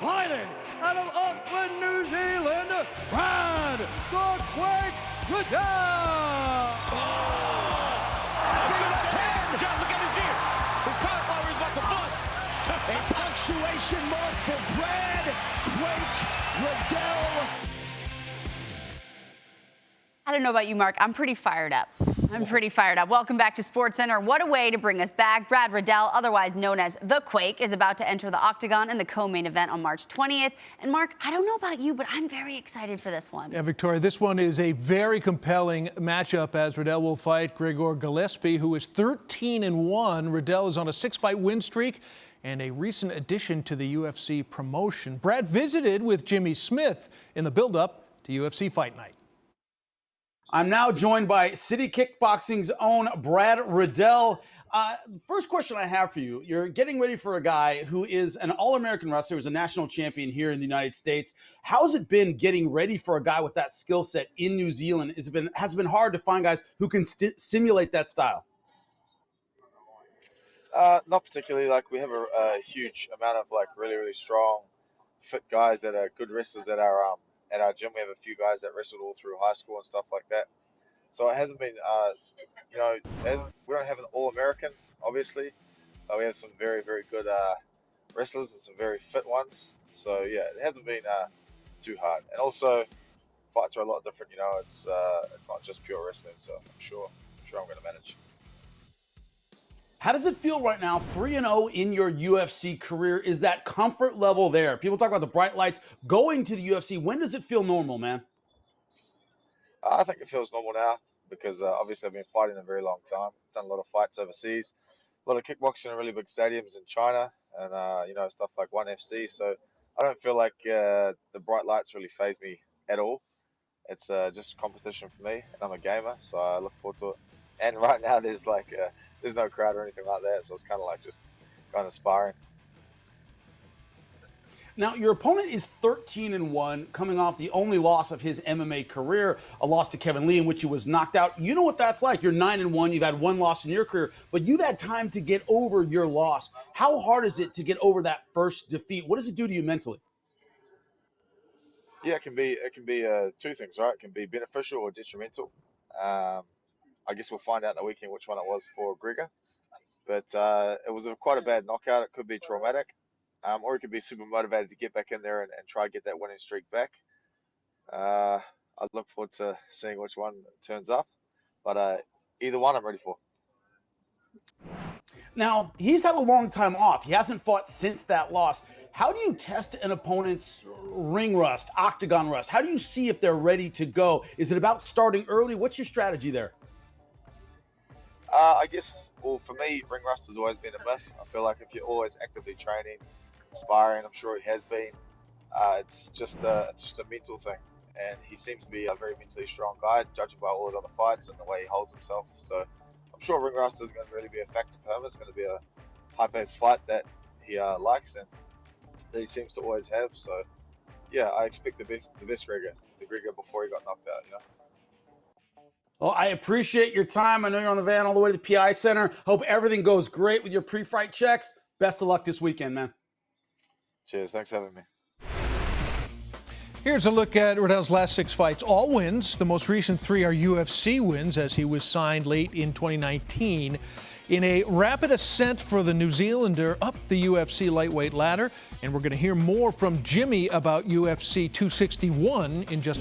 fighting out of Auckland, New Zealand, Brad the Quake Riddell. John, look at his ear. His cauliflower is about to bust. A punctuation mark for Brad Quake Riddell. I don't know about you, Mark. I'm pretty fired up. Welcome back to SportsCenter. What a way to bring us back. Brad Riddell, otherwise known as The Quake, is about to enter the octagon in the co-main event on March 20th. And Mark, I don't know about you, but I'm very excited for this one. Yeah, Victoria, this one is a very compelling matchup as Riddell will fight Gregor Gillespie, who is 13-1. Riddell is on a 6-fight win streak and a recent addition to the UFC promotion. Brad visited with Jimmy Smith in the build-up to UFC Fight Night. I'm now joined by City Kickboxing's own Brad Riddell. First question I have for you, you're getting ready for a guy who is an All-American wrestler, who's a national champion here in the United States. How's it been getting ready for a guy with that skill set in New Zealand? Has it been hard to find guys who can simulate that style? Not particularly. Like, we have a huge amount of really strong, fit guys that are good wrestlers at our gym. We have a few guys that wrestled all through high school and stuff like that. So it hasn't been, we don't have an All-American, obviously, but we have some very, very good wrestlers and some very fit ones. So yeah, it hasn't been too hard. And also, fights are a lot different. It's not just pure wrestling. So I'm sure I'm going to manage. How does it feel right now, 3-0 in your UFC career? Is that comfort level there? People talk about the bright lights going to the UFC. When does it feel normal, man? I think it feels normal now because obviously I've been fighting a very long time. Done a lot of fights overseas, a lot of kickboxing in really big stadiums in China, and stuff like ONE FC. So I don't feel like the bright lights really faze me at all. It's just competition for me, and I'm a gamer, so I look forward to it. And right now there's no crowd or anything like that, so it's kind of like just kind of sparring. Now, your opponent is 13-1, coming off the only loss of his MMA career, a loss to Kevin Lee in which he was knocked out. You know what that's like. You're 9-1. You've had one loss in your career, but you've had time to get over your loss. How hard is it to get over that first defeat? What does it do to you mentally? Yeah, it can be two things, right? It can be beneficial or detrimental. I guess we'll find out in the weekend which one it was for Gregor. But it was quite a bad knockout. It could be traumatic. Or he could be super motivated to get back in there and try to get that winning streak back. I look forward to seeing which one turns up. But either one I'm ready for. Now, he's had a long time off. He hasn't fought since that loss. How do you test an opponent's ring rust, octagon rust? How do you see if they're ready to go? Is it about starting early? What's your strategy there? I guess, well, for me, ring rust has always been a myth. I feel like if you're always actively training, sparring, I'm sure he has been, it's just a mental thing. And he seems to be a very mentally strong guy, judging by all his other fights and the way he holds himself. So I'm sure ring rust isn't going to really be a factor for him. It's going to be a high-paced fight that he likes and that he seems to always have. So yeah, I expect the best Gregor, the Gregor before he got knocked out. Well, I appreciate your time. I know you're on the van all the way to the PI Center. Hope everything goes great with your pre-fight checks. Best of luck this weekend, man. Cheers. Thanks for having me. Here's a look at Riddell's last 6 fights. All wins. The most recent 3 are UFC wins as he was signed late in 2019. In a rapid ascent for the New Zealander up the UFC lightweight ladder. And we're going to hear more from Jimmy about UFC 261 in just